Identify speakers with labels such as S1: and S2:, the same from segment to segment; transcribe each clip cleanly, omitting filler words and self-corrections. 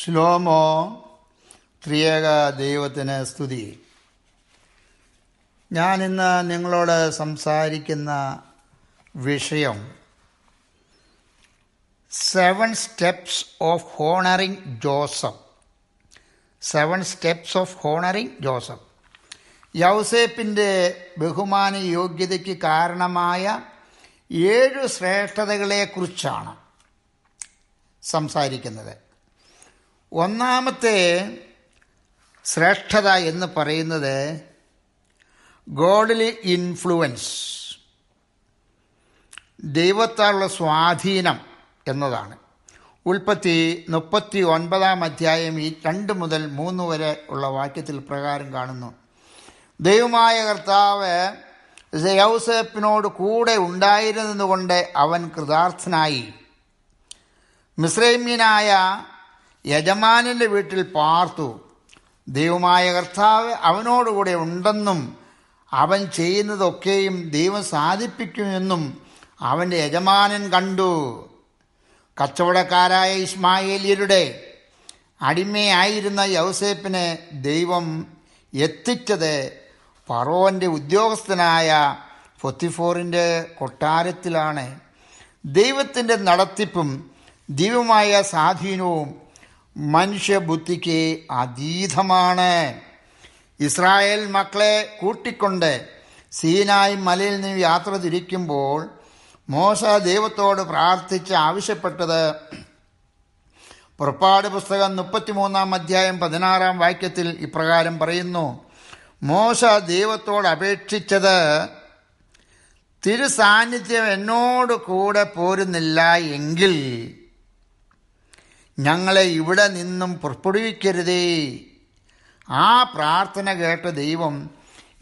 S1: ശ്ലോമോ ത്രിയേക ദൈവത്തിന് സ്തുതി. ഞാനിന്ന് നിങ്ങളോട് സംസാരിക്കുന്ന വിഷയം 7 steps of honouring Joseph. 7 steps of honouring Joseph. യൗസേപ്പിൻ്റെ ബഹുമാന യോഗ്യതയ്ക്ക് കാരണമായ 7 ശ്രേഷ്ഠതകളെക്കുറിച്ചാണ് സംസാരിക്കുന്നത്. ഒന്നാമത്തെ ശ്രേഷ്ഠത എന്ന് പറയുന്നത് ഗോഡ്ലി ഇൻഫ്ലുവൻസ്, ദൈവത്താലുള്ള സ്വാധീനം എന്നതാണ്. ഉൽപ്പത്തി 39 അധ്യായം 2 മുതൽ 3 വരെ ഉള്ള വാക്യത്തിൽ പ്രകാരം കാണുന്നു. ദൈവമായ കർത്താവ് യൗസേപ്പിനോട് കൂടെ ഉണ്ടായിരുന്നതുകൊണ്ട് അവൻ കൃതാർത്ഥനായി. മിസ്രൈമ്യനായ യജമാനൻ്റെ വീട്ടിൽ പാർത്തു. ദൈവമായ കർത്താവ് അവനോടുകൂടെ ഉണ്ടെന്നും അവൻ ചെയ്യുന്നതൊക്കെയും ദൈവം സാധിപ്പിക്കുമെന്നും അവൻ്റെ യജമാനൻ കണ്ടു. കച്ചവടക്കാരായ ഇസ്മായേല്യരുടെ അടിമയായിരുന്ന യൗസേപ്പിനെ ദൈവം എത്തിച്ചത് ഫറവോൻ്റെ ഉദ്യോഗസ്ഥനായ പൊത്തിഫോറിൻ്റെ കൊട്ടാരത്തിലാണ്. ദൈവത്തിൻ്റെ നടത്തിപ്പും ദിവ്യമായ സ്വാധീനവും മനുഷ്യബുദ്ധിക്ക് അതീതമാണ്. ഇസ്രായേൽ മക്കളെ കൂട്ടിക്കൊണ്ട് സീനായി മലയിൽ നിന്ന് യാത്ര തിരിക്കുമ്പോൾ മോശ ദൈവത്തോട് പ്രാർത്ഥിച്ച് ആവശ്യപ്പെട്ടത് പുറപ്പാട് പുസ്തകം 33 അധ്യായം 16 വാക്യത്തിൽ ഇപ്രകാരം പറയുന്നു. മോശ ദൈവത്തോട് അപേക്ഷിച്ചത്, തിരുസാന്നിധ്യം എന്നോട് കൂടെ പോരുന്നില്ല എങ്കിൽ ഞങ്ങളെ ഇവിടെ നിന്നും പുറപ്പെടുവിക്കരുതേ. ആ പ്രാർത്ഥന കേട്ട ദൈവം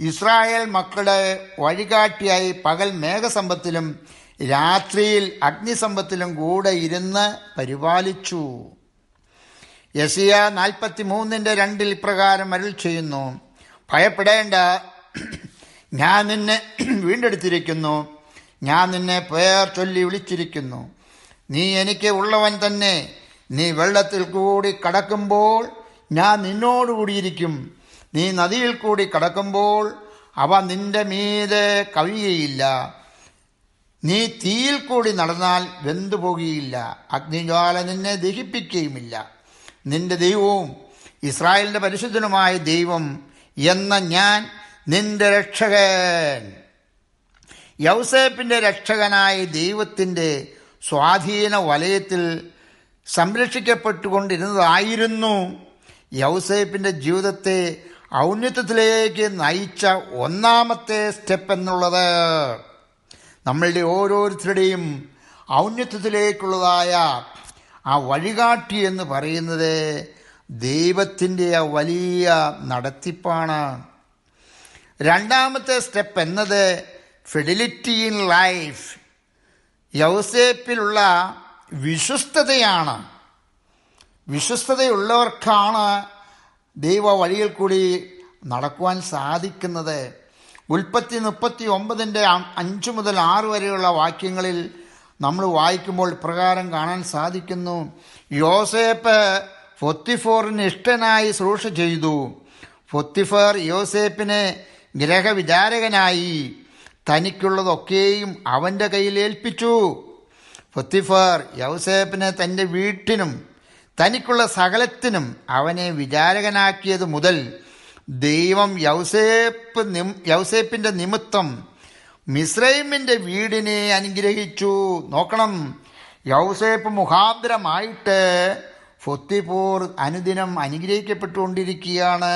S1: ഇസ്രായേൽ മക്കളുടെ വഴികാട്ടിയായി പകൽ മേഘസമ്പത്തിലും രാത്രിയിൽ അഗ്നിസമ്പത്തിലും കൂടെ ഇരുന്ന് പരിപാലിച്ചു. യെശയ്യാ 43:2 ഇപ്രകാരം അരുൾ ചെയ്യുന്നു. ഭയപ്പെടേണ്ട, ഞാൻ നിന്നെ വീണ്ടെടുത്തിരിക്കുന്നു, ഞാൻ നിന്നെ പേർ ചൊല്ലി വിളിച്ചിരിക്കുന്നു. നീ എനിക്ക് ഉള്ളവൻ തന്നെ. നീ വെള്ളത്തിൽ കൂടി കടക്കുമ്പോൾ ഞാൻ നിന്നോടുകൂടിയിരിക്കും. നീ നദിയിൽ കൂടി കടക്കുമ്പോൾ അവ നിന്റെ മീതെ കവിയുകയില്ല. നീ തീയിൽ കൂടി നടന്നാൽ വെന്തുപോകുകയില്ല. അഗ്നിജ്വാല നിന്നെ ദഹിപ്പിക്കുകയുമില്ല. നിന്റെ ദൈവവും ഇസ്രായേലിൻ്റെ പരിശുദ്ധനുമായ ദൈവം എന്ന ഞാൻ നിന്റെ രക്ഷകൻ. യൗസേപ്പിൻ്റെ രക്ഷകനായ ദൈവത്തിൻ്റെ സ്വാധീന വലയത്തിൽ സംരക്ഷിക്കപ്പെട്ടുകൊണ്ടിരുന്നതായിരുന്നു യൗസേപ്പിൻ്റെ ജീവിതത്തെ ഔന്നത്യത്തിലേക്ക് നയിച്ച ഒന്നാമത്തെ സ്റ്റെപ്പ് എന്നുള്ളത്. നമ്മളുടെ ഓരോരുത്തരുടെയും ഔന്നത്യത്തിലേക്കുള്ളതായ ആ വഴികാട്ടി എന്ന് പറയുന്നത് ദൈവത്തിൻ്റെ ആ വലിയ നടത്തിപ്പാണ്. രണ്ടാമത്തെ സ്റ്റെപ്പ് എന്നത് ഫിഡലിറ്റി ഇൻ ലൈഫ്, യൗസേപ്പിലുള്ള വിശ്വസ്തതയാണ്. വിശ്വസ്തതയുള്ളവർക്കാണ് ദൈവ വഴിയിൽ കൂടി നടക്കുവാൻ സാധിക്കുന്നത്. ഉൽപ്പത്തി 39:5 മുതൽ 6 വരെയുള്ള വാക്യങ്ങളിൽ നമ്മൾ വായിക്കുമ്പോൾ പ്രകാരം കാണാൻ സാധിക്കുന്നു. യോസേപ്പ് പൊത്തിഫോറിന് ഇഷ്ടനായി ശുശ്രൂഷ ചെയ്തു. പൊത്തിഫർ യോസേപ്പിനെ ഗ്രഹവിചാരകനായി തനിക്കുള്ളതൊക്കെയും അവൻ്റെ കയ്യിൽ ഏൽപ്പിച്ചു. പൊത്തിഫർ യൗസേപ്പിനെ തൻ്റെ വീട്ടിനും തനിക്കുള്ള സകലത്തിനും അവനെ വിചാരകനാക്കിയത് മുതൽ ദൈവം യൗസേപ്പിൻ്റെ നിമിത്തം മിസ്രൈമിൻ്റെ വീടിനെ അനുഗ്രഹിച്ചു. നോക്കണം, യൗസേപ്പ് മുഖാന്തരമായിട്ട് പൊത്തിഫോർ അനുദിനം അനുഗ്രഹിക്കപ്പെട്ടുകൊണ്ടിരിക്കുകയാണ്.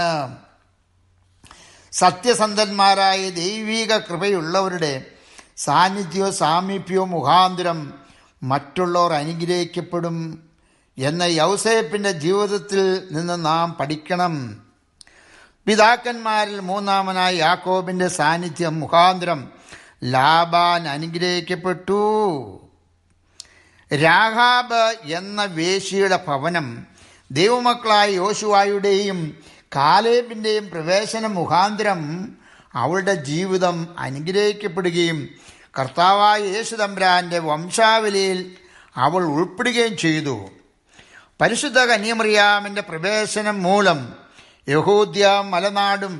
S1: സത്യസന്ധന്മാരായ ദൈവിക കൃപയുള്ളവരുടെ സാന്നിധ്യവും സാമീപ്യവും മുഖാന്തരം മറ്റുള്ളവർ അനുഗ്രഹിക്കപ്പെടും എന്ന യൗസേപ്പിൻ്റെ ജീവിതത്തിൽ നിന്ന് നാം പഠിക്കണം. പിതാക്കന്മാരിൽ മൂന്നാമനായ യാക്കോബിൻ്റെ സാന്നിധ്യം മുഖാന്തരം ലാബാൻ അനുഗ്രഹിക്കപ്പെട്ടു. രാഹാബ് എന്ന വേശ്യയുടെ ഭവനം ദൈവമക്കളായ യോശുവായുടെയും കാലേബിൻ്റെയും പ്രവേശനം മുഖാന്തരം അവളുടെ ജീവിതം അനുഗ്രഹിക്കപ്പെടുകയും കർത്താവായ യേശു തമ്പുരാൻ്റെ വംശാവലിയിൽ അവൾ ഉൾപ്പെടുകയും ചെയ്തു. പരിശുദ്ധ കന്യമറിയാമിൻ്റെ പ്രവേശനം മൂലം യഹൂദ്യ മലനാടും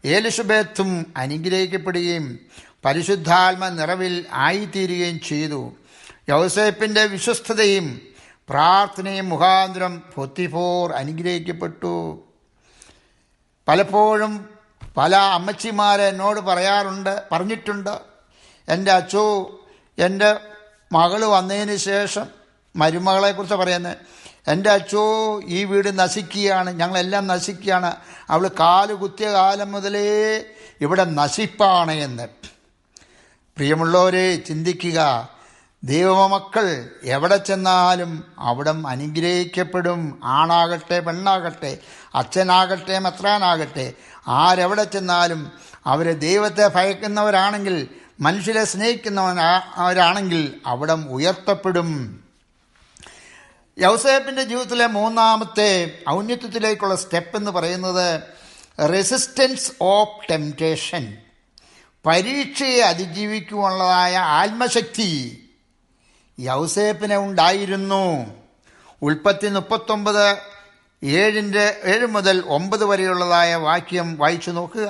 S1: എലിസബത്തും അനുഗ്രഹിക്കപ്പെടുകയും പരിശുദ്ധാത്മ നിറവിൽ ആയിത്തീരുകയും ചെയ്തു. യൗസേപ്പിൻ്റെ വിശ്വസ്തതയും പ്രാർത്ഥനയും മുഖാന്തരം പൊത്തിഫോർ അനുഗ്രഹിക്കപ്പെട്ടു. പലപ്പോഴും പല അമ്മച്ചിമാരെ എന്നോട് പറഞ്ഞിട്ടുണ്ട്, എൻ്റെ അച്ചോ, എൻ്റെ മകൾ വന്നതിന് ശേഷം മരുമകളെക്കുറിച്ച് പറയുന്നത്, എൻ്റെ അച്ചോ ഈ വീട് നശിക്കുകയാണ്, ഞങ്ങളെല്ലാം നശിക്കുകയാണ്, അവൾ കാല് കുത്തിയ കാലം മുതലേ ഇവിടെ നശിപ്പാണ് എന്ന്. പ്രിയമുള്ളവരെ, ചിന്തിക്കുക, ദൈവമക്കൾ എവിടെ ചെന്നാലും അവിടം അനുഗ്രഹിക്കപ്പെടും. ആണാകട്ടെ പെണ്ണാകട്ടെ, അച്ഛനാകട്ടെ മെത്രാനാകട്ടെ, ആരെവിടെ ചെന്നാലും അവർ ദൈവത്തെ ഭയക്കുന്നവരാണെങ്കിൽ, മനുഷ്യരെ സ്നേഹിക്കുന്നവരാണെങ്കിൽ അവിടം ഉയർത്തപ്പെടും. യൗസേപ്പിൻ്റെ ജീവിതത്തിലെ മൂന്നാമത്തെ ഔന്നത്യത്തിലേക്കുള്ള സ്റ്റെപ്പ് എന്ന് പറയുന്നത് റെസിസ്റ്റൻസ് ഓഫ് ടെംപ്റ്റേഷൻ. പരീക്ഷയെ അതിജീവിക്കുവാനുള്ളതായ ആത്മശക്തി യൗസേപ്പിന് ഉണ്ടായിരുന്നു. ഉൽപ്പത്തി 39:7 മുതൽ 9 വരെയുള്ളതായ വാക്യം വായിച്ചു നോക്കുക.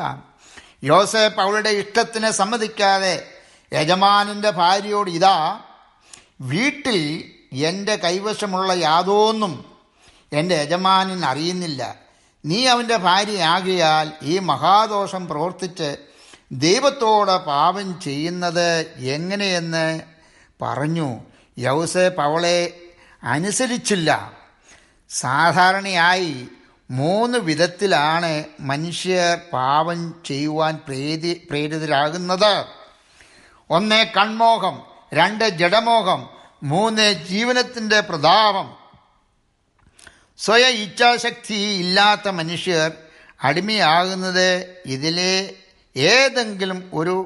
S1: യോസേപ്പ് അവളുടെ ഇഷ്ടത്തിന് സമ്മതിക്കാതെ യജമാനൻ്റെ ഭാര്യയോട്, ഇതാ വീട്ടിൽ എൻ്റെ കൈവശമുള്ള യാതൊന്നും എൻ്റെ യജമാനൻ അറിയുന്നില്ല, നീ അവൻ്റെ ഭാര്യയാകിയാൽ ഈ മഹാദോഷം പ്രവർത്തിച്ച് ദൈവത്തോട് പാപം ചെയ്യുന്നത് എങ്ങനെയെന്ന് പറഞ്ഞു. യൗസേപ്പ് അവളെ അനുസരിച്ചില്ല. സാധാരണയായി 3 വിധത്തിലാണ് മനുഷ്യർ പാപം ചെയ്യുവാൻ പ്രേരിതരാകുന്നത്. 1 കൺമോഹം, 2 ജഡമോഹം, 3 ജീവനത്തിൻ്റെ പ്രതാപം. സ്വയം ഇച്ഛാശക്തി ഇല്ലാത്ത മനുഷ്യർ അടിമയാകുന്നത് ഇതിലെ ഏതെങ്കിലും ഒരു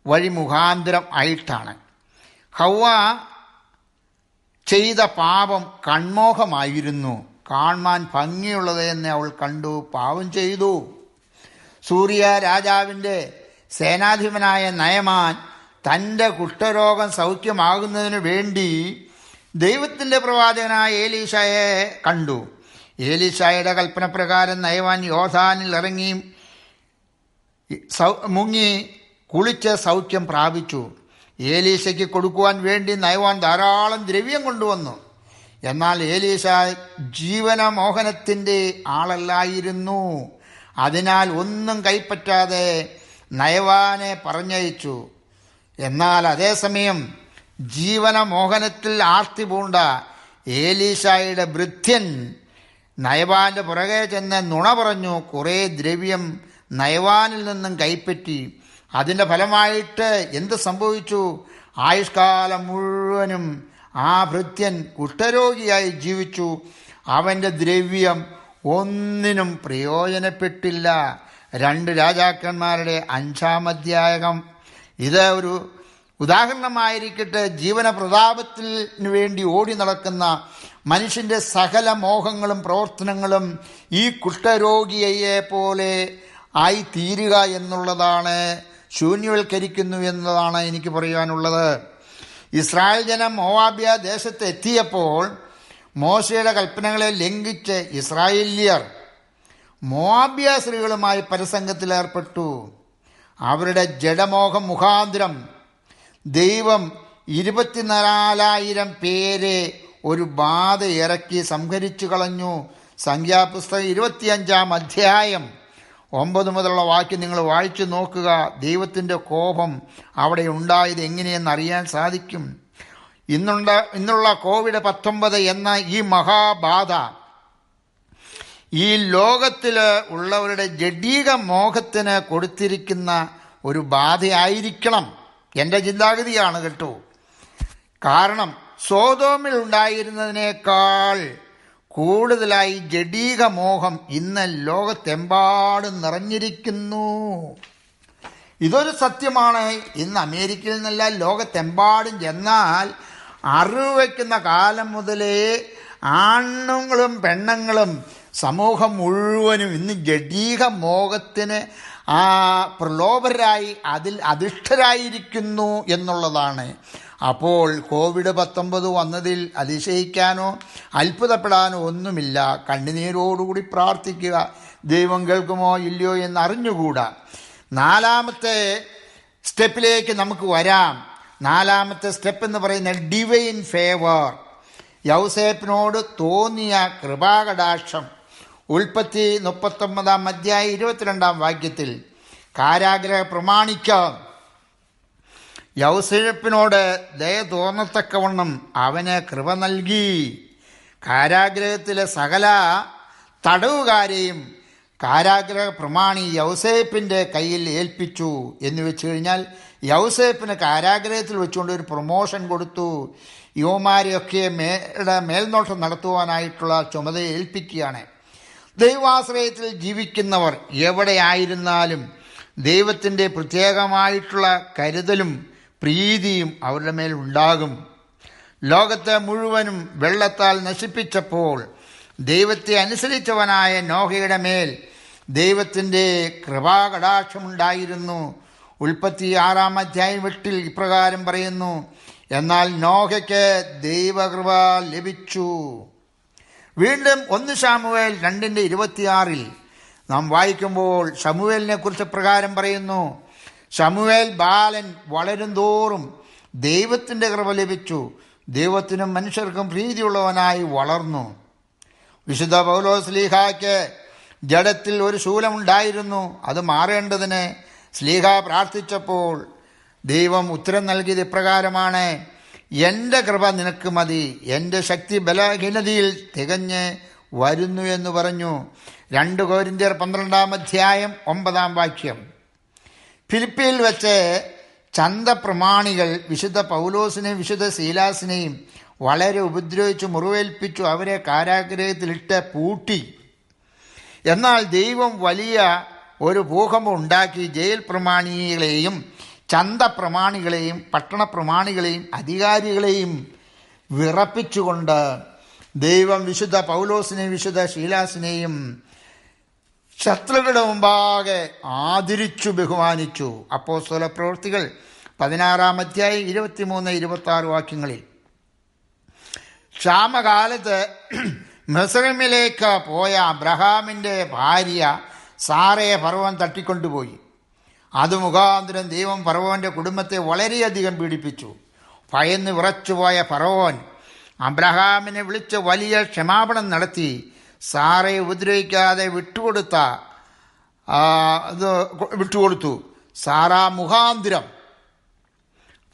S1: വഴി മുഖാന്തരം ആയിട്ടാണ്. ഹവ്വ ചെയ്ത പാപം കൺമോഹമായിരുന്നു. കാണാൻ ഭംഗിയുള്ളത് എന്ന് അവൾ കണ്ടു, പാപം ചെയ്തു. സൂര്യ രാജാവിൻ്റെ സേനാധിപനായ നയമാൻ തൻ്റെ കുഷ്ഠരോഗം സൗഖ്യമാകുന്നതിനു വേണ്ടി ദൈവത്തിൻ്റെ പ്രവാചകനായ ഏലീശായെ കണ്ടു. ഏലീശായുടെ കൽപ്പനപ്രകാരം നയമാൻ യോർദാനിൽ ഇറങ്ങി മുങ്ങി കുളിച്ച് സൗഖ്യം പ്രാപിച്ചു. ഏലീശയ്ക്ക് കൊടുക്കുവാൻ വേണ്ടി നയമാൻ ധാരാളം ദ്രവ്യം കൊണ്ടുവന്നു. എന്നാൽ ഏലീശ ജീവനമോഹനത്തിൻ്റെ ആളല്ലായിരുന്നു. അതിനാൽ ഒന്നും കൈപ്പറ്റാതെ നയവാനെ പറഞ്ഞയച്ചു. എന്നാൽ അതേസമയം ജീവനമോഹനത്തിൽ ആർത്തി പൂണ്ട ഏലീശായുടെ ഭൃത്യൻ നയവാൻ്റെ പുറകെ ചെന്ന് നുണ പറഞ്ഞു കുറേ ദ്രവ്യം നയവാനിൽ നിന്നും കൈപ്പറ്റി. അതിൻ്റെ ഫലമായിട്ട് എന്ത് സംഭവിച്ചു? ആയുഷ്കാലം മുഴുവനും ആ ഭൃത്യൻ കുഷ്ഠരോഗിയായി ജീവിച്ചു. അവൻ്റെ ദ്രവ്യം ഒന്നിനും പ്രയോജനപ്പെട്ടില്ല. 2 രാജാക്കന്മാരുടെ 5-ാം അധ്യായം. ഇത് ഒരു ഉദാഹരണമായിരിക്കട്ടെ. ജീവന പ്രതാപത്തിന് വേണ്ടി ഓടി നടക്കുന്ന മനുഷ്യൻ്റെ സകല മോഹങ്ങളും പ്രവർത്തനങ്ങളും ഈ കുഷ്ഠരോഗിയെ പോലെ ആയി തീരുക എന്നുള്ളതാണ്, ശൂന്യവൽക്കരിക്കുന്നു എന്നതാണ് എനിക്ക് പറയാനുള്ളത്. ഇസ്രായേൽ ജനം മോവാബ്യ ദേശത്ത് എത്തിയപ്പോൾ മോശയുടെ കൽപ്പനകളെ ലംഘിച്ച് ഇസ്രായേല്യർ മോവാബ്യ സ്ത്രീകളുമായി പരസംഗത്തിലേർപ്പെട്ടു. അവരുടെ ജഡമോഹം മുഖാന്തരം ദൈവം 24,000 പേരെ ഒരു ബാധ ഇറക്കി സംഹരിച്ചു കളഞ്ഞു. സംഖ്യാപുസ്തകം 25-ാം അധ്യായം 9 മുതലുള്ള വാക്യം നിങ്ങൾ വായിച്ചു നോക്കുക. ദൈവത്തിൻ്റെ കോപം അവിടെ ഉണ്ടായത് എങ്ങനെയെന്ന് അറിയാൻ സാധിക്കും. ഇന്നുള്ള COVID-19 എന്ന ഈ മഹാബാധ ഈ ലോകത്തിൽ ഉള്ളവരുടെ ജഡീക മോഹത്തിന് കൊടുത്തിരിക്കുന്ന ഒരു ബാധയായിരിക്കണം. എൻ്റെ ചിന്താഗതിയാണ് കേട്ടോ. കാരണം സോദോമിൽ ഉണ്ടായിരുന്നതിനേക്കാൾ കൂടുതലായി ജഡീക മോഹം ഇന്ന് ലോകത്തെമ്പാടും നിറഞ്ഞിരിക്കുന്നു. ഇതൊരു സത്യമാണ്. ഇന്ന് അമേരിക്കയിൽ നിന്നല്ല, ലോകത്തെമ്പാടും ചെന്നാൽ അറിവ് വയ്ക്കുന്ന കാലം മുതലേ ആണുങ്ങളും പെണ്ണുങ്ങളും സമൂഹം മുഴുവനും ഇന്ന് ജഡീക മോഹത്തിന് പ്രലോഭരായി അതിൽ അധിഷ്ഠരായിരിക്കുന്നു എന്നുള്ളതാണ്. അപ്പോൾ COVID-19 വന്നതിൽ അതിശയിക്കാനോ അത്ഭുതപ്പെടാനോ ഒന്നുമില്ല. കണ്ണുനീരോടുകൂടി പ്രാർത്ഥിക്കുക. ദൈവം കേൾക്കുമോ ഇല്ലയോ എന്ന് അറിഞ്ഞുകൂടാ. 4ാമത്തെ സ്റ്റെപ്പിലേക്ക് നമുക്ക് വരാം. 4ാമത്തെ സ്റ്റെപ്പ് എന്ന് പറയുന്നത് ഡിവൈൻ ഫേവർ. യൗസേപ്പിനോട് തോന്നിയ കൃപാകടാക്ഷം. ഉൽപ്പത്തി 39 22 വാക്യത്തിൽ കാരാഗ്രഹ പ്രമാണിക്ക് യൗസേപ്പിനോട് ദയ തോന്നത്തക്കവണ്ണം അവന് കൃപ നൽകി. കാരാഗ്രഹത്തിലെ സകല തടവുകാരെയും കാരാഗ്രഹ പ്രമാണി യൗസേപ്പിൻ്റെ കയ്യിൽ ഏൽപ്പിച്ചു. എന്ന് വെച്ച് കഴിഞ്ഞാൽ യൗസേപ്പിന് കാരാഗ്രഹത്തിൽ വെച്ചുകൊണ്ട് ഒരു പ്രൊമോഷൻ കൊടുത്തു. യുവമാരെയൊക്കെ മേൽനോട്ടം നടത്തുവാനായിട്ടുള്ള ചുമതല ഏൽപ്പിക്കുകയാണ്. ദൈവാശ്രയത്തിൽ ജീവിക്കുന്നവർ എവിടെയായിരുന്നാലും ദൈവത്തിൻ്റെ പ്രത്യേകമായിട്ടുള്ള കരുതലും പ്രീതിയും അവരുടെ മേൽ ഉണ്ടാകും. ലോകത്തെ മുഴുവനും വെള്ളത്താൽ നശിപ്പിച്ചപ്പോൾ ദൈവത്തെ അനുസരിച്ചവനായ നോഹയുടെ മേൽ ദൈവത്തിൻ്റെ കൃപാകടാക്ഷമുണ്ടായിരുന്നു. ഉൽപ്പത്തി 6 ഇപ്രകാരം പറയുന്നു, എന്നാൽ നോഹയ്ക്ക് ദൈവകൃപ ലഭിച്ചു. വീണ്ടും 1 ശമൂവേൽ 2:26 നാം വായിക്കുമ്പോൾ ശമൂവേലിനെ കുറിച്ച് പ്രകാരം പറയുന്നു, ശമൂവേൽ ബാലൻ വളരും തോറും ദൈവത്തിൻ്റെ കൃപ ലഭിച്ചു, ദൈവത്തിനും മനുഷ്യർക്കും പ്രീതിയുള്ളവനായി വളർന്നു. വിശുദ്ധ പൗലോസ്ലീഹായ്ക്ക് ജഡത്തിൽ ഒരു ശൂലമുണ്ടായിരുന്നു. അത് മാറേണ്ടതിന് സ്ലീഹ പ്രാർത്ഥിച്ചപ്പോൾ ദൈവം ഉത്തരം നൽകിയത് ഇപ്രകാരമാണ്, എൻ്റെ കൃപ നിനക്ക് മതി, എൻ്റെ ശക്തി ബലഹീനതയിൽ തികഞ്ഞ് വരുന്നു എന്ന് പറഞ്ഞു. 2 കൊരിന്ത്യർ 12 9 വാക്യം. ഫിലിപ്പിയിൽ വെച്ച് ചന്തപ്രമാണികൾ വിശുദ്ധ പൗലോസിനെയും വിശുദ്ധ ശീലാസിനെയും വളരെ ഉപദ്രവിച്ചു, മുറിവേൽപ്പിച്ചു, അവരെ കാരാഗ്രഹത്തിലിട്ട് പൂട്ടി. എന്നാൽ ദൈവം വലിയ ഒരു ഭൂകമ്പം ഉണ്ടാക്കി ജയിൽ പ്രമാണികളെയും ചന്തപ്രമാണികളെയും പട്ടണപ്രമാണികളെയും അധികാരികളെയും വിറപ്പിച്ചുകൊണ്ട് ദൈവം വിശുദ്ധ പൗലോസിനെയും വിശുദ്ധ ശീലാസിനെയും ശത്രുക്കളുടെ മുമ്പാകെ ആദരിച്ചു, ബഹുമാനിച്ചു. അപ്പോസ്തല പ്രവൃത്തികൾ 16 23 26 വാക്യങ്ങളിൽ. ക്ഷാമകാലത്ത് മിസ്രൈമിലേക്ക് പോയ അബ്രഹാമിൻ്റെ ഭാര്യ സാറയെ ഫറവോൻ തട്ടിക്കൊണ്ടുപോയി. അത് മുഖാന്തരം ദൈവം ഫറവോൻ്റെ കുടുംബത്തെ വളരെയധികം പീഡിപ്പിച്ചു. ഭയന്ന് വിറച്ചുപോയ ഫറവോൻ അബ്രഹാമിനെ വിളിച്ച് വലിയ ക്ഷമാപണം നടത്തി സാറയെ ഉപദ്രവിക്കാതെ വിട്ടുകൊടുത്തു. സാറാ മുഖാന്തരം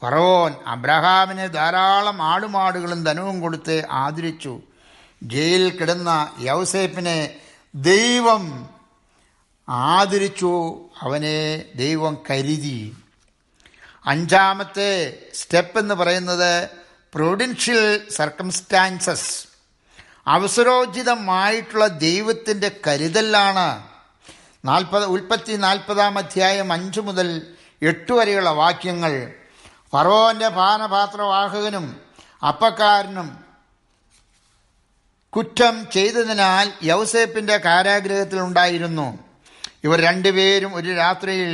S1: ഫറവോൻ അബ്രഹാമിന് ധാരാളം ആടുമാടുകളും ധനവും കൊടുത്ത് ആദരിച്ചു. ജയിലിൽ കിടന്ന യൗസേപ്പിനെ ദൈവം ആദരിച്ചു, അവനെ ദൈവം കരുതി. 5ാമത്തെ സ്റ്റെപ്പ് എന്ന് പറയുന്നത് പ്രൊവിഡൻഷ്യൽ സർക്കംസ്റ്റാൻസസ്. അവസരോചിതമായിട്ടുള്ള ദൈവത്തിൻ്റെ കരുതലാണ്. ഉൽപ്പത്തി 40 5 മുതൽ 8 വരെയുള്ള വാക്യങ്ങൾ. ഫറവോൻ്റെ പാനപാത്രവാഹകനും അപ്പക്കാരനും കുറ്റം ചെയ്തതിനാൽ യൗസേപ്പിൻ്റെ കാരാഗ്രഹത്തിലുണ്ടായിരുന്നു. ഇവർ 2 പേരും ഒരു രാത്രിയിൽ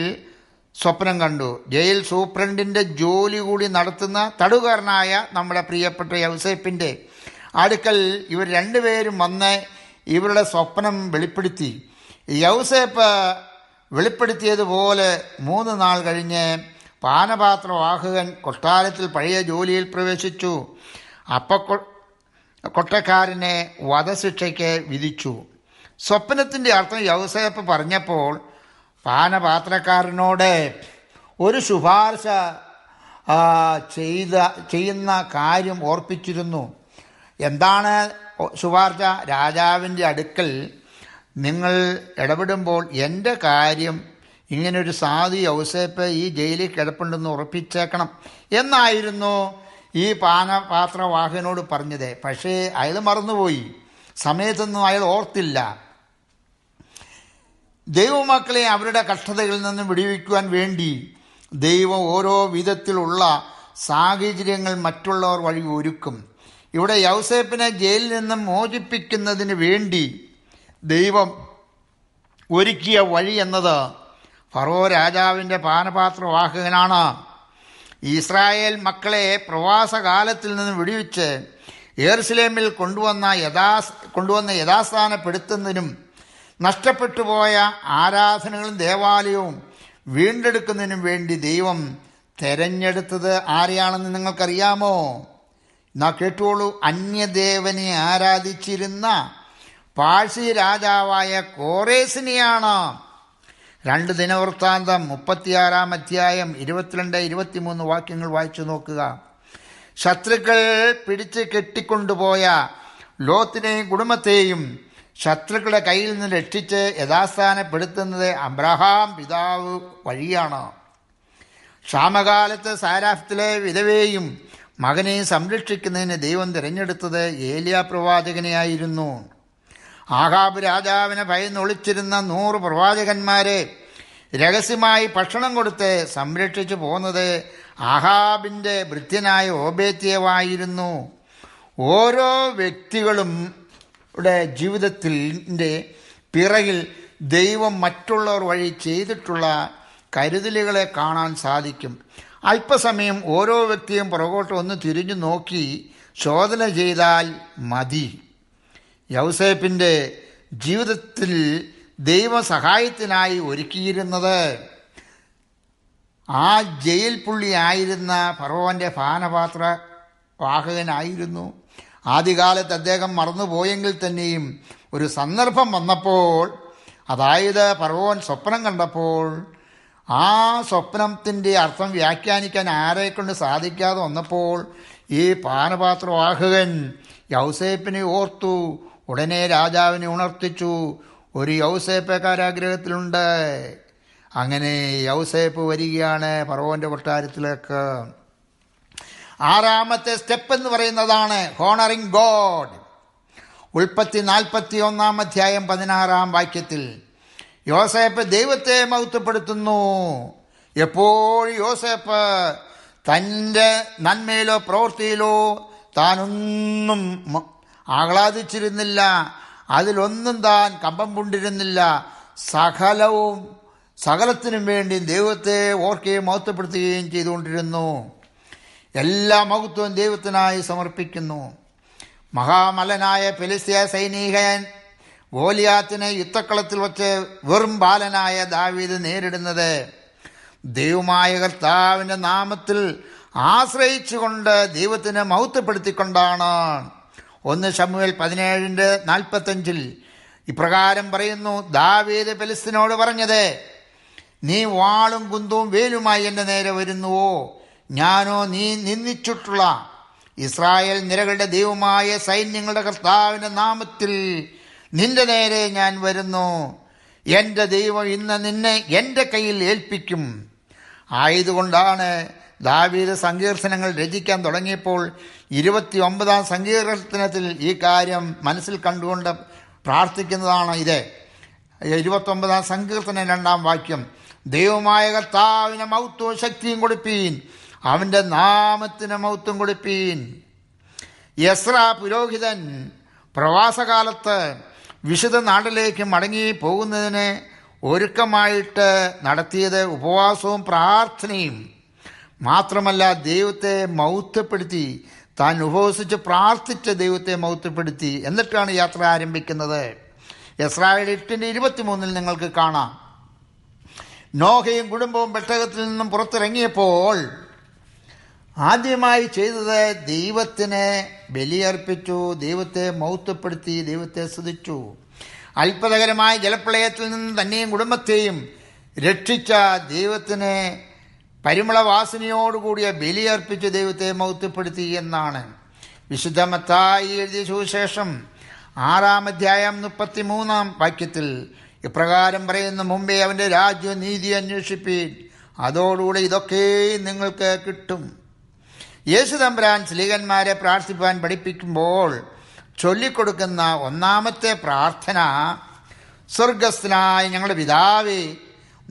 S1: സ്വപ്നം കണ്ടു. ജയിൽ സൂപ്രണ്ടിൻ്റെ ജോലി കൂടി നടത്തുന്ന തടവുകാരനായ നമ്മുടെ പ്രിയപ്പെട്ട യൗസേപ്പിൻ്റെ അടുക്കൽ ഇവർ 2 പേരും വന്ന് ഇവരുടെ സ്വപ്നം വെളിപ്പെടുത്തി. യൗസേപ്പ് വെളിപ്പെടുത്തിയതുപോലെ 3 നാൾ കഴിഞ്ഞ് പാനപാത്രവാഹകൻ കൊട്ടാരത്തിൽ പഴയ ജോലിയിൽ പ്രവേശിച്ചു. കൊട്ടക്കാരനെ വധശിക്ഷയ്ക്ക് വിധിച്ചു. സ്വപ്നത്തിൻ്റെ അർത്ഥം യൗസേപ്പ് പറഞ്ഞപ്പോൾ പാനപാത്രക്കാരനോട് ഒരു ശുപാർശ ചെയ്യുന്ന കാര്യം ഓർപ്പിച്ചിരുന്നു. എന്താണ് ശുപാർശ? രാജാവിൻ്റെ അടുക്കൽ നിങ്ങൾ ഇടപെടുമ്പോൾ എൻ്റെ കാര്യം ഇങ്ങനൊരു സാധു യൗസേപ്പ് ഈ ജയിലിൽ കിടപ്പുണ്ടെന്ന് ഉറപ്പിച്ചേക്കണം എന്നായിരുന്നു ഈ പാനപാത്രവാഹകനോട് പറഞ്ഞത്. പക്ഷേ അയാൾ മറന്നുപോയി, സമയത്തൊന്നും അയാൾ ഓർത്തില്ല. ദൈവമക്കളെ അവരുടെ കഷ്ടതകളിൽ നിന്ന് വിടുവിക്കുവാൻ വേണ്ടി ദൈവം ഓരോ വിധത്തിലുള്ള സാഹചര്യങ്ങൾ മറ്റുള്ളവർ വഴി ഒരുക്കും. ഇവിടെ യൗസേപ്പിനെ ജയിലിൽ നിന്നും മോചിപ്പിക്കുന്നതിന് വേണ്ടി ദൈവം ഒരുക്കിയ വഴി എന്നത് ഫറവോ രാജാവിൻ്റെ പാനപാത്രവാഹകനാണ്. ഇസ്രായേൽ മക്കളെ പ്രവാസകാലത്തിൽ നിന്ന് വിടുവിച്ച് യെരുശലേമിൽ കൊണ്ടുവന്ന് യഥാസ്ഥാനപ്പെടുത്തുന്നതിനും നഷ്ടപ്പെട്ടുപോയ ആരാധനകളും ദേവാലയവും വീണ്ടെടുക്കുന്നതിനും വേണ്ടി ദൈവം തെരഞ്ഞെടുത്തത് ആരെയാണെന്ന് നിങ്ങൾക്കറിയാമോ? എന്നാ കേട്ടോളൂ. അന്യദേവനെ ആരാധിച്ചിരുന്ന പാഴ്സി രാജാവായ കോരേസിനെയാണ്. 2 ദിനവൃത്താന്തം 36-ാം അധ്യായം 22-23 വാക്യങ്ങൾ വായിച്ചു നോക്കുക. ശത്രുക്കൾ പിടിച്ച് കെട്ടിക്കൊണ്ടുപോയ ലോത്തിനെയും കുടുംബത്തെയും ശത്രുക്കളുടെ കയ്യിൽ നിന്ന് രക്ഷിച്ച് യഥാസ്ഥാനപ്പെടുത്തുന്നത് അബ്രഹാം പിതാവ് വഴിയാണ്. ക്ഷാമകാലത്ത് സാരാഫത്തിലെ വിധവയെയും മകനെയും സംരക്ഷിക്കുന്നതിന് ദൈവം തിരഞ്ഞെടുത്തത് ഏലിയാ പ്രവാചകനെയായിരുന്നു. ആഹാബ് രാജാവിനെ ഭയന്നൊളിച്ചിരുന്ന 100 പ്രവാചകന്മാരെ രഹസ്യമായി ഭക്ഷണം കൊടുത്ത് സംരക്ഷിച്ചു പോന്നത് ആഹാബിൻ്റെ ഭൃത്യനായ ഓബേദ്യാവായിരുന്നു. ഓരോ വ്യക്തികളും ജീവിതത്തിൻ്റെ പിറകിൽ ദൈവം മറ്റുള്ളവർ വഴി ചെയ്തിട്ടുള്ള കരുതലുകളെ കാണാൻ സാധിക്കും. അല്പസമയം ഓരോ വ്യക്തിയും പുറകോട്ട് ഒന്ന് തിരിഞ്ഞു നോക്കി ശോധന ചെയ്താൽ മതി. യൗസേപ്പിൻ്റെ ജീവിതത്തിൽ ദൈവ സഹായത്തിനായി ഒരുക്കിയിരുന്നത് ആ ജയിൽ പുള്ളിയായിരുന്ന ഫറവോൻ്റെ പാനപാത്ര വാഹകനായിരുന്നു. ആദ്യകാലത്ത് അദ്ദേഹം മറന്നുപോയെങ്കിൽ തന്നെയും ഒരു സന്ദർഭം വന്നപ്പോൾ, അതായത് ഫറവോൻ സ്വപ്നം കണ്ടപ്പോൾ, ആ സ്വപ്നത്തിൻ്റെ അർത്ഥം വ്യാഖ്യാനിക്കാൻ ആരെക്കൊണ്ട് സാധിക്കാതെ വന്നപ്പോൾ ഈ പാനപാത്രവാഹകൻ യൗസേപ്പിനെ ഓർത്തു. ഉടനെ രാജാവിനെ ഉണർത്തിച്ചു. ഒരു യൗസേപ്പ് കാരാഗ്രഹത്തിലുണ്ട്. അങ്ങനെ യൗസേപ്പ് വരികയാണ് ഫറവോൻ്റെ കൊട്ടാരത്തിലേക്ക്. 6-ാമത്തെ സ്റ്റെപ്പ് എന്ന് പറയുന്നതാണ് ഹോണറിങ് ഗോഡ്. ഉൽപ്പത്തി 41-ാം അധ്യായം 16-ാം വാക്യത്തിൽ യോസേപ്പ് ദൈവത്തെ മഹത്വപ്പെടുത്തുന്നു. എപ്പോഴും യോസേപ്പ് തൻ്റെ നന്മയിലോ പ്രവൃത്തിയിലോ താനൊന്നും ആഹ്ലാദിച്ചിരുന്നില്ല. അതിലൊന്നും താൻ കമ്പം പൂണ്ടിരുന്നില്ല. സകലത്തിനും വേണ്ടി ദൈവത്തെ ഓർക്കുകയും മഹത്വപ്പെടുത്തുകയും ചെയ്തുകൊണ്ടിരുന്നു. എല്ലാ മഹത്വവും ദൈവത്തിനായി സമർപ്പിക്കുന്നു. മഹാമലനായ ഫെലിസ്ത്യ സൈനികൻ ഗോലിയാത്തിനെ യുദ്ധക്കളത്തിൽ വച്ച് വെറും ബാലനായ ദാവീദ് നേരിടുന്നത് ദൈവമായ കർത്താവിൻ്റെ നാമത്തിൽ ആശ്രയിച്ചുകൊണ്ട് ദൈവത്തിനെ മഹത്വപ്പെടുത്തിക്കൊണ്ടാണ്. 1 ശമൂവേൽ 17:45 ഇപ്രകാരം പറയുന്നു: ദാവീദ് ഫെലിസ്ത്യനോട് പറഞ്ഞത്, നീ വാളും കുന്തവും വേലുമായി എൻ്റെ നേരെ വരുന്നുവോ? ഞാനോ നീ നിന്ദിച്ചിട്ടുള്ള ഇസ്രായേൽ നിരകളുടെ ദൈവമായ സൈന്യങ്ങളുടെ കർത്താവിൻ്റെ നാമത്തിൽ നിന്റെ നേരെ ഞാൻ വരുന്നു. എൻ്റെ ദൈവം ഇന്ന് നിന്നെ എൻ്റെ കയ്യിൽ ഏൽപ്പിക്കും. ആയതുകൊണ്ടാണ് ദാവീദ് സങ്കീർത്തനങ്ങൾ രചിക്കാൻ തുടങ്ങിയപ്പോൾ 29-ാം സങ്കീർത്തനത്തിൽ ഈ കാര്യം മനസ്സിൽ കണ്ടുകൊണ്ട് പ്രാർത്ഥിക്കുന്നതാണ് ഇത്. 29-ാം സങ്കീർത്തനം 2-ാം വാക്യം: ദൈവമായ കർത്താവിന് മഹത്വവും ശക്തിയും കൊടുപ്പീൻ, അവൻ്റെ നാമത്തിന് മഹത്വം കൊടുപ്പീൻ. എസ്രാ പുരോഹിതൻ പ്രവാസകാലത്ത് വിശുദ്ധ നാട്ടിലേക്ക് മടങ്ങി പോകുന്നതിന് ഒരുക്കമായിട്ട് നടത്തിയത് ഉപവാസവും പ്രാർത്ഥനയും മാത്രമല്ല, ദൈവത്തെ മഹത്വപ്പെടുത്തി, താൻ ഉപവസിച്ച് പ്രാർത്ഥിച്ച ദൈവത്തെ മഹത്വപ്പെടുത്തി. എന്നിട്ടാണ് യാത്ര ആരംഭിക്കുന്നത്. എസ്രായേൽ 8:23 നിങ്ങൾക്ക് കാണാം. നോഹയും കുടുംബവും പെട്ടകത്തിൽ നിന്നും പുറത്തിറങ്ങിയപ്പോൾ ആദ്യമായി ചെയ്തത് ദൈവത്തിന് ബലിയർപ്പിച്ചു, ദൈവത്തെ മഹത്വപ്പെടുത്തി, ദൈവത്തെ സ്തുതിച്ചു. അത്ഭുതകരമായ ജലപ്രളയത്തിൽ നിന്ന് തന്നെയും കുടുംബത്തെയും രക്ഷിച്ച ദൈവത്തിന് പരിമളവാസനയോടുകൂടിയ ബലിയർപ്പിച്ച് ദൈവത്തെ മഹത്വപ്പെടുത്തി എന്നാണ്. വിശുദ്ധ മത്തായി എഴുതിയ സുവിശേഷം 6-ാം അധ്യായം 33-ാം വാക്യത്തിൽ ഇപ്രകാരം പറയുന്നു: മുമ്പേ അവൻ്റെ രാജ്യവും നീതി അന്വേഷിപ്പീൻ, അതോടുകൂടെ ഇതൊക്കെയും നിങ്ങൾക്ക് കിട്ടും. യേശു തമ്പുരാൻ സ്ലീഹന്മാരെ പ്രാർത്ഥിപ്പാൻ പഠിപ്പിക്കുമ്പോൾ ചൊല്ലിക്കൊടുക്കുന്ന 1-ാമത്തെ പ്രാർത്ഥന, സ്വർഗസ്ഥനായ ഞങ്ങളുടെ പിതാവേ,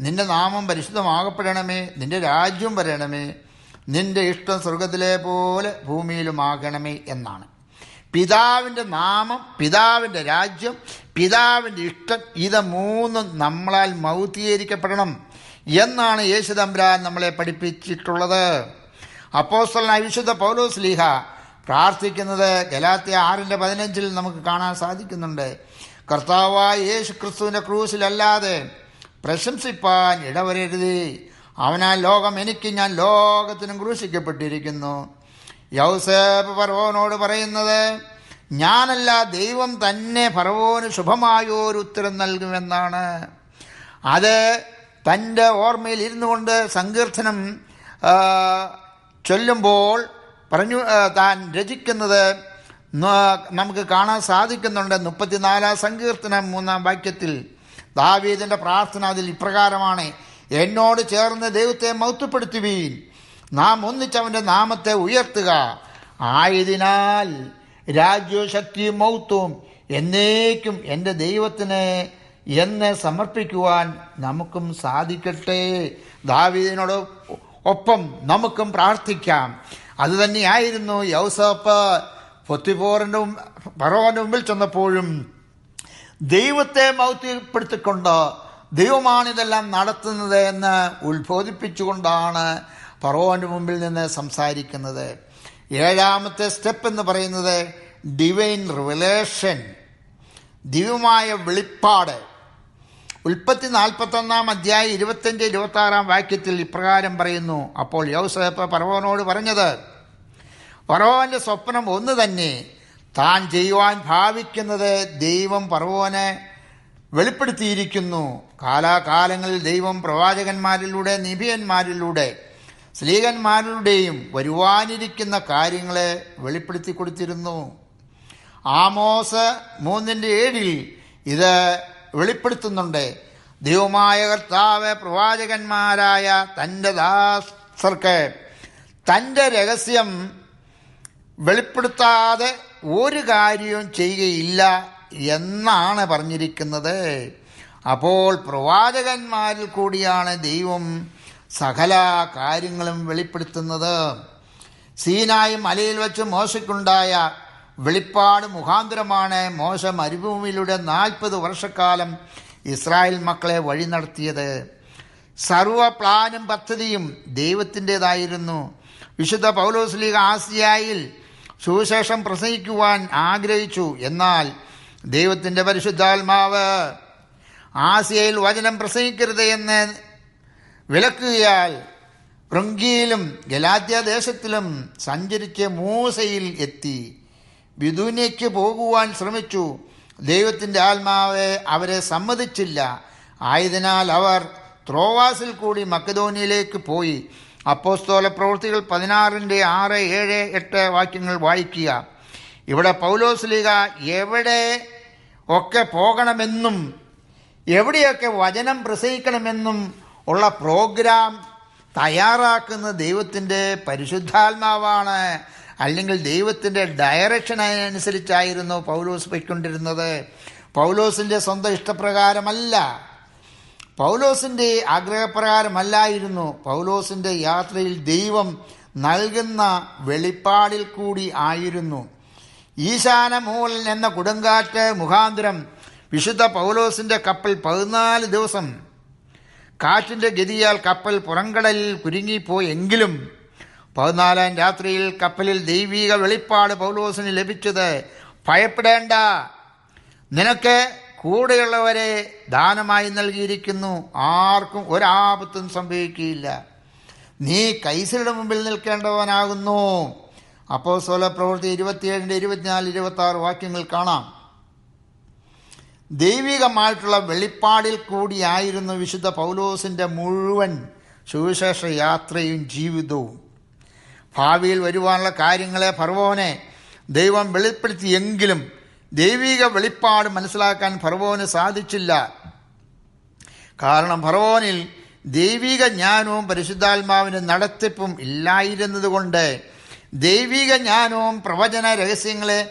S1: നിന്റെ നാമം പരിശുദ്ധമാകപ്പെടണമേ, നിന്റെ രാജ്യം വരണമേ, നിന്റെ ഇഷ്ടം സ്വർഗത്തിലെ പോലെ ഭൂമിയിലുമാകണമേ എന്നാണ്. പിതാവിൻ്റെ നാമം, പിതാവിൻ്റെ രാജ്യം, പിതാവിൻ്റെ ഇഷ്ടം, ഇത് മൂന്നും നമ്മളാൽ മൗത്വീകരിക്കപ്പെടണം എന്നാണ് യേശു തമ്പുരാൻ നമ്മളെ പഠിപ്പിച്ചിട്ടുള്ളത്. അപ്പോസ്തലനായ വിശുദ്ധ പൗലോസ് ലീഹ പ്രാർത്ഥിക്കുന്നത് ഗലാത്യ 6:15 നമുക്ക് കാണാൻ സാധിക്കുന്നുണ്ട്. കർത്താവായ യേശു ക്രിസ്തുവിൻ്റെ ക്രൂശിലല്ലാതെ പ്രശംസിപ്പാൻ ഇടവരരുതേ, അവനാൽ ലോകം എനിക്ക്, ഞാൻ ലോകത്തിനും ക്രൂശിക്കപ്പെട്ടിരിക്കുന്നു. യൗസേപ്പ് ഫറവോനോട് പറയുന്നത്, ഞാനല്ല, ദൈവം തന്നെ ഫറവോന് ശുഭമായൊരു ഉത്തരം നൽകുമെന്നാണ്. അത് തൻ്റെ ഓർമ്മയിൽ ഇരുന്നു കൊണ്ട് സങ്കീർത്തനം ചൊല്ലുമ്പോൾ പറഞ്ഞു താൻ രചിക്കുന്നത് നമുക്ക് കാണാൻ സാധിക്കുന്നുണ്ട്. 34 സങ്കീർത്തനം 3 വാക്യത്തിൽ ദാവീദിൻ്റെ പ്രാർത്ഥന അതിൽ ഇപ്രകാരമാണ്: എന്നോട് ചേർന്ന് ദൈവത്തെ മഹത്വപ്പെടുത്തുവീൻ, നാം ഒന്നിച്ചവൻ്റെ നാമത്തെ ഉയർത്തുക. ആയതിനാൽ രാജ്യവും ശക്തിയും മഹത്വവും എന്നേക്കും എൻ്റെ ദൈവത്തിന് എന്ന് സമർപ്പിക്കുവാൻ നമുക്കും സാധിക്കട്ടെ. ദാവീദിനോട് ഒപ്പം നമുക്കും പ്രാർത്ഥിക്കാം. അതുതന്നെയായിരുന്നു യൗസേപ്പ് ഫറവോന്റെ മുമ്പിൽ ചെന്നപ്പോഴും ദൈവത്തെ മഹത്വപ്പെടുത്തിക്കൊണ്ട് ദൈവമാണിതെല്ലാം നടത്തുന്നത് എന്ന് ഉത്ബോധിപ്പിച്ചുകൊണ്ടാണ് ഫറവോന്റെ മുമ്പിൽ നിന്ന് സംസാരിക്കുന്നത്. 7ാമത്തെ സ്റ്റെപ്പ് എന്ന് പറയുന്നത് ഡിവൈൻ റിവലേഷൻ, ദിവ്യമായ വെളിപ്പാട്. ഉൽപ്പത്തി 41 25-26 വാക്യത്തിൽ ഇപ്രകാരം പറയുന്നു: അപ്പോൾ യൗസേപ്പ് ഫറവോനോട് പറഞ്ഞത്, ഫറവോന്റെ സ്വപ്നം ഒന്ന് തന്നെ, താൻ ചെയ്യുവാൻ ഭാവിക്കുന്നത് ദൈവം ഫറവോനെ വെളിപ്പെടുത്തിയിരിക്കുന്നു. കാലാകാലങ്ങളിൽ ദൈവം പ്രവാചകന്മാരിലൂടെ, നിബിയന്മാരിലൂടെ, സ്ലീഹന്മാരിലൂടെയും വരുവാനിരിക്കുന്ന കാര്യങ്ങളെ വെളിപ്പെടുത്തി കൊടുത്തിരുന്നു. ആമോസ് 3:7 ഇത് വെളിപ്പെടുത്തുന്നുണ്ട്. ദൈവമായ കർത്താവ് പ്രവാചകന്മാരായ തൻ്റെ ദാസർക്ക് തൻ്റെ രഹസ്യം വെളിപ്പെടുത്താതെ ഒരു കാര്യവും ചെയ്യുകയില്ല എന്നാണ് പറഞ്ഞിരിക്കുന്നത്. അപ്പോൾ പ്രവാചകന്മാരിൽ കൂടിയാണ് ദൈവം സകല കാര്യങ്ങളും വെളിപ്പെടുത്തുന്നത്. സീനായി മലയിൽ വെച്ച് മോശയ്ക്കുണ്ടായ വെളിപ്പാട് മുഖാന്തരമാണ് മോശ മരുഭൂമിയിലൂടെ 40 വർഷക്കാലം ഇസ്രായേൽ മക്കളെ വഴി നടത്തിയത്. സർവ പ്ലാനും പദ്ധതിയും ദൈവത്തിൻ്റെതായിരുന്നു. വിശുദ്ധ പൗലോസ് ലീഗ ആസിയായിൽ സുവിശേഷം പ്രസംഗിക്കുവാൻ ആഗ്രഹിച്ചു. എന്നാൽ ദൈവത്തിൻ്റെ പരിശുദ്ധാത്മാവ് ആസിയയിൽ വചനം പ്രസംഗിക്കരുത് എന്ന് വിലക്കുകയാൽ ഫ്രങ്കിയിലും ഗലാത്യ ദേശത്തിലും സഞ്ചരിച്ച് മൂസയിൽ എത്തി. ബിദൂന്യയ്ക്ക് പോകുവാൻ ശ്രമിച്ചു. ദൈവത്തിൻ്റെ ആത്മാവ് അവരെ സമ്മതിച്ചില്ല. ആയതിനാൽ അവർ ത്രോവാസിൽ കൂടി മക്കദോനിയയിലേക്ക് പോയി. അപ്പോസ്തല പ്രവൃത്തികൾ 16:6, 7, 8 വാക്യങ്ങൾ വായിക്കുക. ഇവിടെ പൗലോസ് ലീഗ എവിടെ ഒക്കെ പോകണമെന്നും എവിടെയൊക്കെ വചനം പ്രസംഗിക്കണമെന്നും ഉള്ള പ്രോഗ്രാം തയ്യാറാക്കുന്ന ദൈവത്തിൻ്റെ പരിശുദ്ധാത്മാവാണ്. അല്ലെങ്കിൽ ദൈവത്തിൻ്റെ ഡയറക്ഷൻ അനുസരിച്ചായിരുന്നു പൗലോസ് പോയിക്കൊണ്ടിരുന്നത്. പൗലോസിൻ്റെ സ്വന്തം ഇഷ്ടപ്രകാരമല്ല, പൗലോസിൻ്റെ ആഗ്രഹപ്രകാരമല്ലായിരുന്നു. പൗലോസിൻ്റെ യാത്രയിൽ ദൈവം നൽകുന്ന വെളിപ്പാടിൽ കൂടി ആയിരുന്നു. ഈശാനമൂലൻ എന്ന കൊടുങ്കാറ്റ് മുഖാന്തരം വിശുദ്ധ പൗലോസിൻ്റെ കപ്പൽ 14 ദിവസം കാറ്റിൻ്റെ ഗതിയാൽ കപ്പൽ പുറംകടലിൽ കുരുങ്ങിപ്പോയെങ്കിലും 14ാം രാത്രിയിൽ കപ്പലിൽ ദൈവിക വെളിപ്പാട് പൗലോസിന് ലഭിച്ചത്, ഭയപ്പെടേണ്ട, നിനക്ക് കൂടെയുള്ളവരെ ദാനമായി നൽകിയിരിക്കുന്നു, ആർക്കും ഒരാപത്തും സംഭവിക്കുകയില്ല, നീ കൈസരുടെ മുമ്പിൽ നിൽക്കേണ്ടവനാകുന്നു. അപ്പോസ്തല പ്രവൃത്തി 27, 24, 26 വാക്യങ്ങൾ കാണാം. ദൈവികമായിട്ടുള്ള വെളിപ്പാടിൽ കൂടിയായിരുന്നു വിശുദ്ധ പൗലോസിൻ്റെ മുഴുവൻ സുവിശേഷ യാത്രയും ജീവിതവും. ഭാവിയിൽ വരുവാനുള്ള കാര്യങ്ങളെ ഫറവോനെ ദൈവം വെളിപ്പെടുത്തിയെങ്കിലും ദൈവിക വെളിപ്പാട് മനസ്സിലാക്കാൻ ഫറവോന് സാധിച്ചില്ല. കാരണം ഫറവോനിൽ ദൈവിക ജ്ഞാനവും പരിശുദ്ധാത്മാവിൻ്റെ നടത്തിപ്പും ഇല്ലായിരുന്നതുകൊണ്ട് ദൈവിക ജ്ഞാനവും പ്രവചന രഹസ്യങ്ങളെ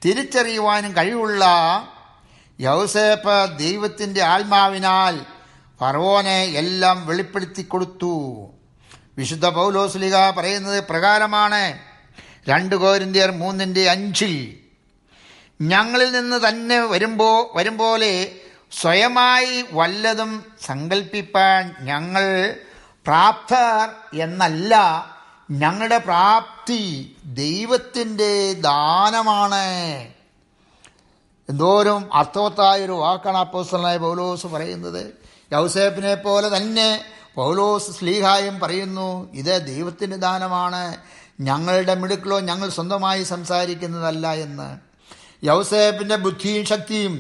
S1: തിരിച്ചറിയുവാനും കഴിവുള്ള യൗസേപ്പ് ദൈവത്തിൻ്റെ ആത്മാവിനാൽ ഫറവോനെ എല്ലാം വെളിപ്പെടുത്തി കൊടുത്തു. വിശുദ്ധ പൗലോസ് ലീഗ പറയുന്നത് പ്രകാരമാണ്. 2 കൊരിന്ത്യർ 3:5 ഞങ്ങളിൽ നിന്ന് തന്നെ വരും പോലെ സ്വയമായി വല്ലതും സങ്കൽപ്പിപ്പാൻ ഞങ്ങൾ പ്രാപ്തർ എന്നല്ല, ഞങ്ങളുടെ പ്രാപ്തി ദൈവത്തിൻ്റെ ദാനമാണ്. എന്തോരം അർത്ഥവത്തായൊരു വാക്കാണ് അപ്പോസ്തലനായ പൗലോസ് പറയുന്നത്. യൗസേപ്പിനെ പോലെ തന്നെ പൗലോസ് ശ്ലീഹായും പറയുന്നു, ഇത് ദൈവത്തിൻ്റെ ദാനമാണ്, ഞങ്ങളുടെ മിടുക്കളോ ഞങ്ങൾ സ്വന്തമായി സംസാരിക്കുന്നതല്ല എന്ന്. യൗസേപ്പിൻ്റെ ബുദ്ധിയും ശക്തിയും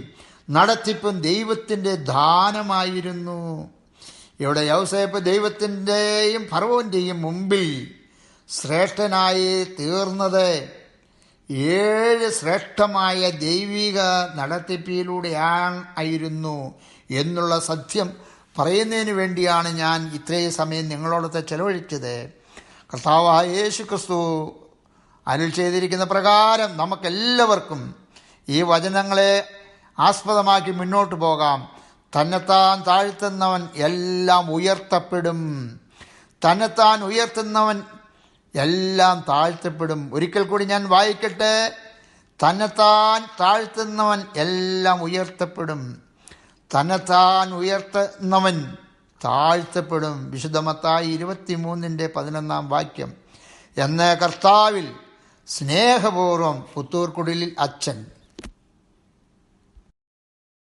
S1: നടത്തിപ്പും ദൈവത്തിൻ്റെ ദാനമായിരുന്നു. ഇവിടെ യൗസേപ്പ് ദൈവത്തിൻ്റെയും ഫറവോൻ്റെയും മുമ്പിൽ ശ്രേഷ്ഠനായി തീർന്നത് 7 ശ്രേഷ്ഠമായ ദൈവിക നടത്തിപ്പിലൂടെയായിരുന്നു എന്നുള്ള സത്യം പറയുന്നതിന് വേണ്ടിയാണ് ഞാൻ ഇത്രയും സമയം നിങ്ങളോടൊത്ത് ചെലവഴിച്ചത്. കർത്താവായ യേശു ക്രിസ്തു അരുൾ ചെയ്തിരിക്കുന്ന പ്രകാരം നമുക്കെല്ലാവർക്കും ഈ വചനങ്ങളെ ആസ്പദമാക്കി മുന്നോട്ട് പോകാം. തന്നെത്താൻ താഴ്ത്തുന്നവൻ എല്ലാം ഉയർത്തപ്പെടും. തന്നെത്താൻ ഉയർത്തുന്നവൻ എല്ലാം താഴ്ത്തപ്പെടും. ഒരിക്കൽ കൂടി ഞാൻ വായിക്കട്ടെ. തന്നെത്താൻ താഴ്ത്തുന്നവൻ എല്ലാം ഉയർത്തപ്പെടും. തന്നെത്താൻ ഉയർത്തുന്നവൻ താഴ്ത്തപ്പെടും. വിശുദ്ധ മത്തായി 23:11 എന്ന് കർത്താവിൽ സ്നേഹപൂർവം പുത്തൂർക്കുടിലിൽ അച്ഛൻ.